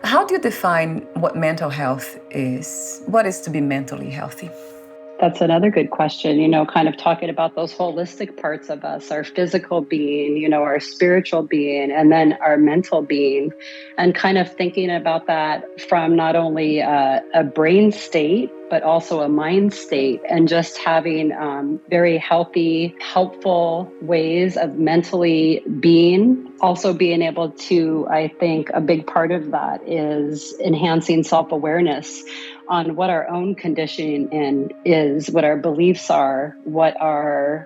How do you define what mental health is? What is to be mentally healthy? That's another good question, kind of talking about those holistic parts of us, our physical being, our spiritual being, and then our mental being, and kind of thinking about that from not only a brain state, but also a mind state, and just having very healthy, helpful ways of mentally being. Also being able to, I think a big part of that is enhancing self-awareness on what our own conditioning is, what our beliefs are, what our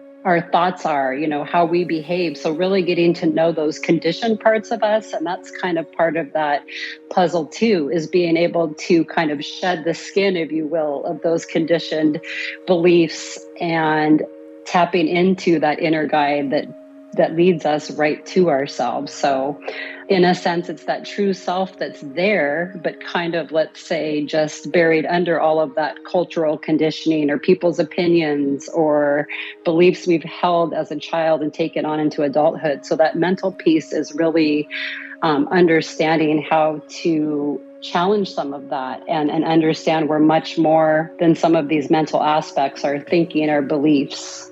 thoughts are, how we behave. So really getting to know those conditioned parts of us. And that's kind of part of that puzzle too, is being able to kind of shed the skin, if you will, of those conditioned beliefs and tapping into that inner guide that leads us right to ourselves. So in a sense, it's that true self that's there, but kind of, let's say, just buried under all of that cultural conditioning or people's opinions or beliefs we've held as a child and taken on into adulthood. So that mental piece is really understanding how to challenge some of that and understand we're much more than some of these mental aspects, our thinking, our beliefs.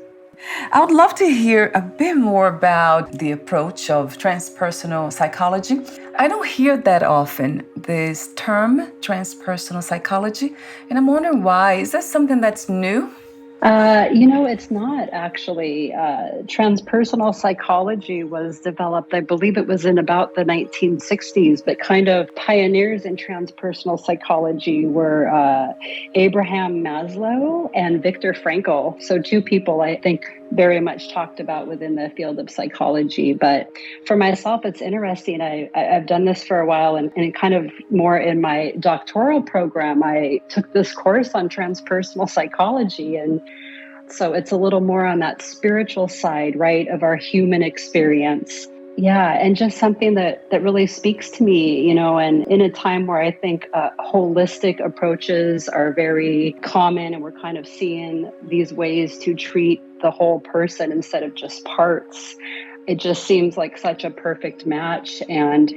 I would love to hear a bit more about the approach of transpersonal psychology. I don't hear that often, this term, transpersonal psychology, and I'm wondering why. Is that something that's new? It's not actually. Transpersonal psychology was developed, I believe it was in about the 1960s, but kind of pioneers in transpersonal psychology were Abraham Maslow and Viktor Frankl. So two people I think very much talked about within the field of psychology. But for myself, it's interesting. I've done this for a while, and kind of more in my doctoral program, I took this course on transpersonal psychology. And so it's a little more on that spiritual side, right, of our human experience. Yeah, and just something that really speaks to me, and in a time where I think holistic approaches are very common, and we're kind of seeing these ways to treat the whole person instead of just parts. It just seems like such a perfect match. And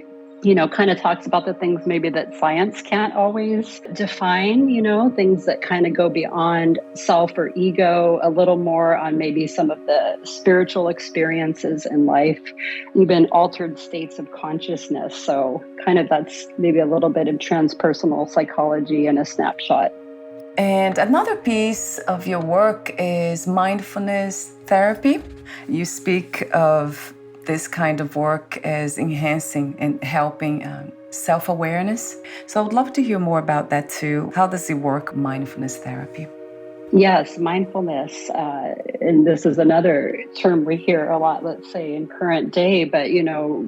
kind of talks about the things maybe that science can't always define, things that kind of go beyond self or ego, a little more on maybe some of the spiritual experiences in life, even altered states of consciousness. So kind of that's maybe a little bit of transpersonal psychology in a snapshot. And another piece of your work is mindfulness therapy. You speak of this kind of work as enhancing and helping self-awareness. So I would love to hear more about that too. How does it work, mindfulness therapy? Yes, mindfulness. And this is another term we hear a lot, let's say, in current day, but,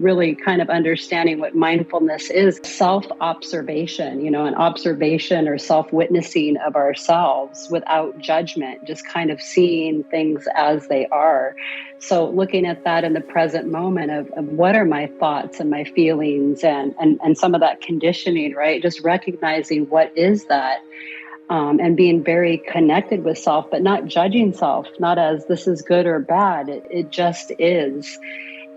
really kind of understanding what mindfulness is. Self-observation, an observation or self-witnessing of ourselves without judgment, just kind of seeing things as they are. So looking at that in the present moment of what are my thoughts and my feelings and some of that conditioning, right? Just recognizing what is that. And being very connected with self, but not judging self, not as this is good or bad. It just is.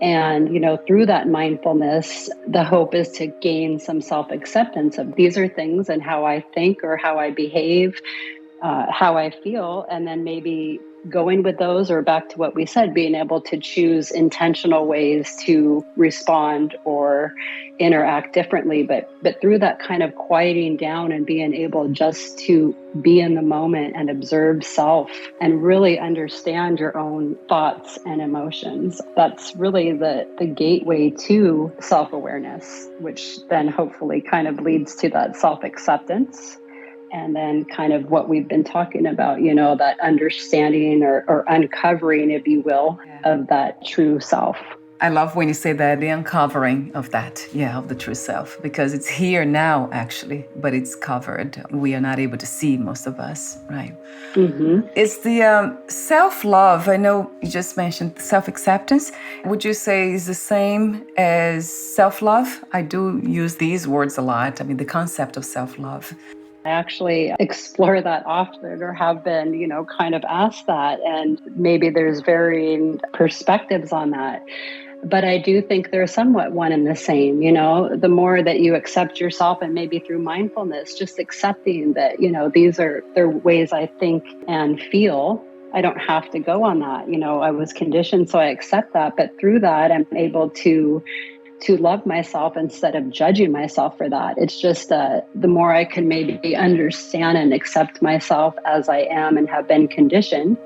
And, through that mindfulness, the hope is to gain some self-acceptance of these are things and how I think or how I behave, how I feel, and then maybe going with those, or back to what we said, being able to choose intentional ways to respond or interact differently, but through that kind of quieting down and being able just to be in the moment and observe self and really understand your own thoughts and emotions. That's really the gateway to self-awareness, which then hopefully kind of leads to that self-acceptance. And then kind of what we've been talking about, that understanding or uncovering, if you will, of that true self. I love when you say that, the uncovering of that, of the true self, because it's here now, actually, but it's covered. We are not able to see, most of us, right? Mm-hmm. It's the self-love. I know you just mentioned self-acceptance. Would you say is the same as self-love? I do use these words a lot. I mean, the concept of self-love. I actually explore that often, or have been, kind of asked that. And maybe there's varying perspectives on that. But I do think they're somewhat one and the same. The more that you accept yourself, and maybe through mindfulness, just accepting that, they're ways I think and feel. I don't have to go on that. I was conditioned, so I accept that. But through that, I'm able to love myself instead of judging myself for that. It's just the more I can maybe understand and accept myself as I am and have been conditioned,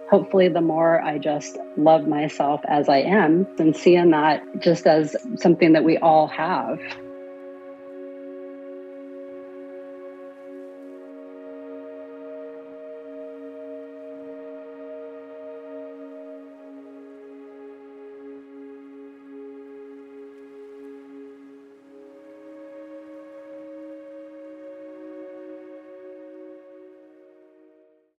hopefully the more I just love myself as I am and seeing that just as something that we all have.